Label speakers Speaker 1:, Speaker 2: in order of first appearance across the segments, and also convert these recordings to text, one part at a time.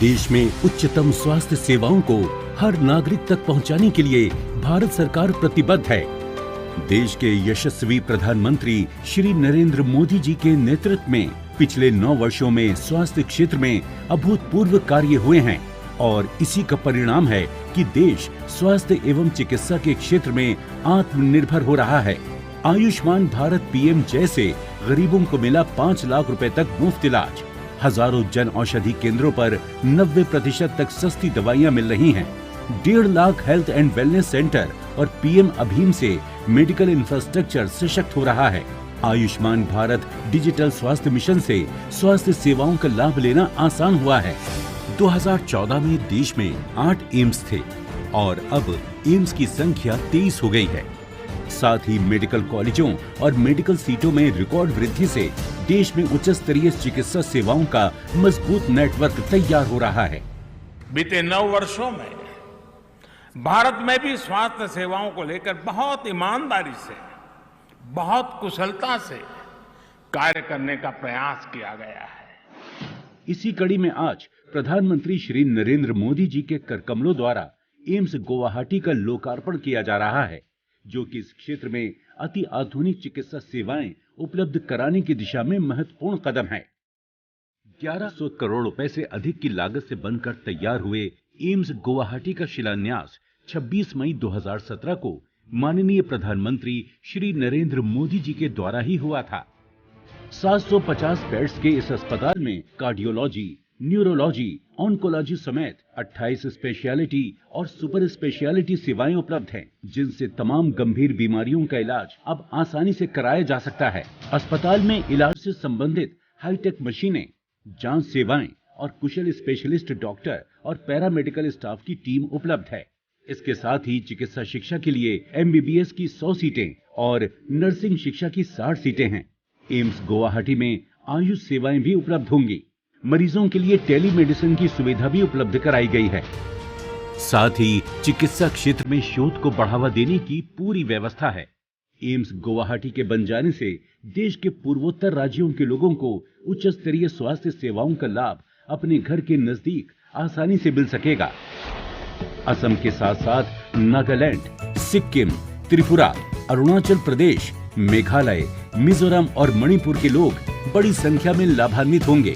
Speaker 1: देश में उच्चतम स्वास्थ्य सेवाओं को हर नागरिक तक पहुंचाने के लिए भारत सरकार प्रतिबद्ध है। देश के यशस्वी प्रधानमंत्री श्री नरेंद्र मोदी जी के नेतृत्व में पिछले 9 वर्षों में स्वास्थ्य क्षेत्र में अभूतपूर्व कार्य हुए हैं और इसी का परिणाम है कि देश स्वास्थ्य एवं चिकित्सा के क्षेत्र में आत्मनिर्भर हो रहा है। आयुष्मान भारत पीएम जैसे गरीबों को मिला 5 लाख रुपए तक मुफ्त इलाज। हजारों जन औषधि केंद्रों पर 90% तक सस्ती दवाइयां मिल रही हैं। 1.5 lakh health and wellness centre और पीएम अभीम से मेडिकल इंफ्रास्ट्रक्चर सशक्त हो रहा है। आयुष्मान भारत डिजिटल स्वास्थ्य मिशन से स्वास्थ्य सेवाओं का लाभ लेना आसान हुआ है। 2014 में देश में 8 एम्स थे और अब एम्स की संख्या 23 हो गई है। साथ ही मेडिकल कॉलेजों और मेडिकल सीटों में रिकॉर्ड वृद्धि से देश में उच्च स्तरीय चिकित्सा सेवाओं का मजबूत नेटवर्क तैयार हो रहा है।
Speaker 2: बीते 9 वर्षों में भारत में भी स्वास्थ्य सेवाओं को लेकर बहुत ईमानदारी से, बहुत कुशलता से कार्य करने का प्रयास किया गया है।
Speaker 1: इसी कड़ी में आज प्रधानमंत्री श्री नरेंद्र मोदी जी के करकमलों द्वारा एम्स गुवाहाटी का लोकार्पण किया जा रहा है, जो कि इस क्षेत्र में अति आधुनिक चिकित्सा सेवाएं उपलब्ध कराने की दिशा में महत्वपूर्ण कदम है। 1100 करोड़ रुपए से अधिक की लागत से बनकर तैयार हुए एम्स गुवाहाटी का शिलान्यास 26 मई 2017 को माननीय प्रधानमंत्री श्री नरेंद्र मोदी जी के द्वारा ही हुआ था। 750 बेड्स के इस अस्पताल में कार्डियोलॉजी, न्यूरोलॉजी, ऑन्कोलॉजी समेत 28 स्पेशलिटी और सुपर स्पेशलिटी सेवाएं उपलब्ध हैं, जिनसे तमाम गंभीर बीमारियों का इलाज अब आसानी से कराया जा सकता है। अस्पताल में इलाज से संबंधित हाईटेक मशीनें, जांच सेवाएं और कुशल स्पेशलिस्ट डॉक्टर और पैरामेडिकल स्टाफ की टीम उपलब्ध है। इसके साथ ही चिकित्सा शिक्षा के लिए एमबीबीएस की 100 सीटें और नर्सिंग शिक्षा की 60 सीटें हैं। एम्स गुवाहाटी में आयुष सेवाएं भी उपलब्ध होंगी। मरीजों के लिए टेलीमेडिसिन की सुविधा भी उपलब्ध कराई गई है। साथ ही चिकित्सा क्षेत्र में शोध को बढ़ावा देने की पूरी व्यवस्था है। एम्स गुवाहाटी के बन जाने से देश के पूर्वोत्तर राज्यों के लोगों को उच्च स्तरीय स्वास्थ्य सेवाओं का लाभ अपने घर के नजदीक आसानी से मिल सकेगा। असम के साथ साथ नागालैंड, सिक्किम, त्रिपुरा, अरुणाचल प्रदेश, मेघालय, मिजोरम और मणिपुर के लोग बड़ी संख्या में लाभान्वित होंगे।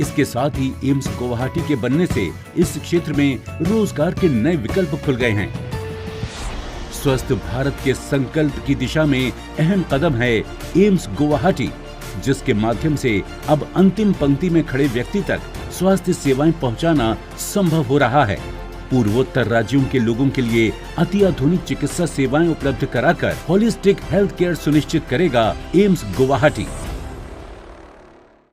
Speaker 1: इसके साथ ही एम्स गुवाहाटी के बनने से इस क्षेत्र में रोजगार के नए विकल्प खुल गए हैं। स्वस्थ भारत के संकल्प की दिशा में अहम कदम है एम्स गुवाहाटी, जिसके माध्यम से अब अंतिम पंक्ति में खड़े व्यक्ति तक स्वास्थ्य सेवाएं पहुंचाना संभव हो रहा है। पूर्वोत्तर राज्यों के लोगों के लिए अति आधुनिक चिकित्सा सेवाएं उपलब्ध कराकर होलिस्टिक हेल्थ केयर सुनिश्चित करेगा एम्स गुवाहाटी।